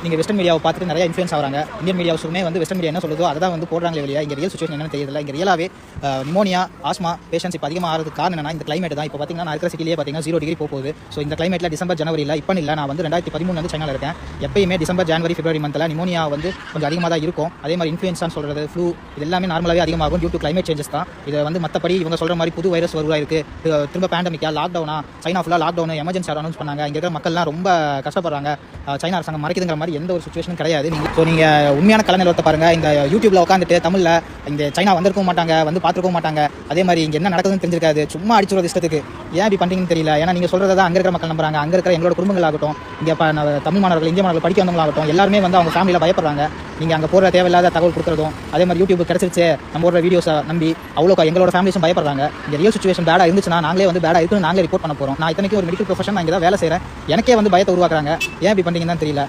நீங்கள் வெஸ்டர்ன் மீடியாவை பார்த்துட்டு நிறைய இன்ஃப்ளூயன்ஸ் ஆகிறாங்க. இந்தியன் மீடியாவுமே வந்து வெஸ்டர்ன் மீடியா என்ன சொல்லுதோ அதை தான் வந்து போடுறாங்களே வெளியே. இங்கே ரியல் சுச்சுவேஷன் என்னன்னு தெரியல. இங்கே ரியலாகவே நிமோனியா, ஆஸ்மா பேஷன்ஸ் இப்போ அதிகமாக ஆகிறதுக்கு காரணம் என்னன்னா இந்த கிளைமேட் தான். இப்போ பார்த்தீங்கன்னா நான் இருக்கிற சிட்டிலேயே பார்த்தீங்கன்னா 0 டிகிரி போகுது. ஸோ இந்த கிளைமேட்டில் டிசம்பர் ஜனவரி இல்லை, இப்போ இல்லை. நான் வந்து 2013 வந்து சைனாவில் இருக்கேன். எப்பயுமே டிசம்பர் ஜனவரி பிப்ரவரி மந்தில் நிமோனியா வந்து கொஞ்சம் அதிகமாக தான் இருக்கும். அதே மாதிரி இன்ஃப்ளூயன்ஸான்னு சொல்கிறது, ஃப்ளூ, இது எல்லாமே நார்மலாகவே அதிகமாகும் டியூ டு கிளைமேட் சேஞ்சஸ் தான். இதை வந்து மற்றபடி இவங்க சொல்கிற மாதிரி புது வைரஸ் வருவா இருக்குது, திரும்ப பேண்டமிக்கா, லாக்டவுனா, சைனா ஃபுல்லாக லாக்டவுன் எமர்ஜென்சி அனௌன்ஸ் பண்ணாங்க. இங்கே இருக்கிற மக்கள்லாம் ரொம்ப கஷ்டப்படுறாங்க. சைனா அரசாங்கம் மறைக்குதுங்கிற மாதிரி எந்த ஒரு சுச்சுவேஷனும் கிடையாது. நீங்கள் உண்மையான கலை நிலவரத்தை பாருங்கள். இந்த யூடியூப்ல உட்காந்துட்டு தமிழில் இந்த சைனா வந்திருக்கவும் மாட்டாங்க, வந்து பார்த்துருக்கவும் மாட்டாங்க. அதே மாதிரி இங்கே என்ன நடக்குதுன்னு தெரிஞ்சிருக்காது. சும்மா அடிச்சுறது இஷ்டத்துக்கு. ஏன் இப்படி பண்ணுறீங்கன்னு தெரியல. ஏன்னா நீங்கள் சொல்கிறத தான் அங்கே இருக்கிற மக்கள் நம்புறாங்க. அங்கே இருக்கிற எங்களோட குடும்பங்களாகட்டும், இங்கே தமிழ் மாணவர்கள், இந்திய மாணவர்கள் படிக்க வந்தவங்களாகட்டும், எல்லாருமே வந்து அவங்க ஃபேமிலியில் பயப்படுறாங்க. நீங்கள் அங்கே போகிற தேவையில்லாத தகவல் கொடுக்குறதும், அதே மாதிரி யூடியூப் கிடச்சிருச்சு நம்ம போடுற வீடியோஸை நம்பி அவ்வளோ எங்களோட ஃபேமிலிஸும் பயப்படுறாங்க. இங்கே ரியல் சுச்சுவேஷன் பேடாக இருந்துச்சுன்னா நாங்களே வந்து பேடாக இருக்குன்னு நாங்களே ரிப்போர்ட் பண்ண போகிறோம். நான் இத்தனைக்கும் ஒரு மெடிக்கல் ப்ரொஃபஷன், நான் இங்கே தான் வேலை செய்கிறேன். எனக்கே வந்து பயத்தை உருவாக்குறாங்க. ஏன் இப்படி பண்ணுறீங்கன்னு தெரியல.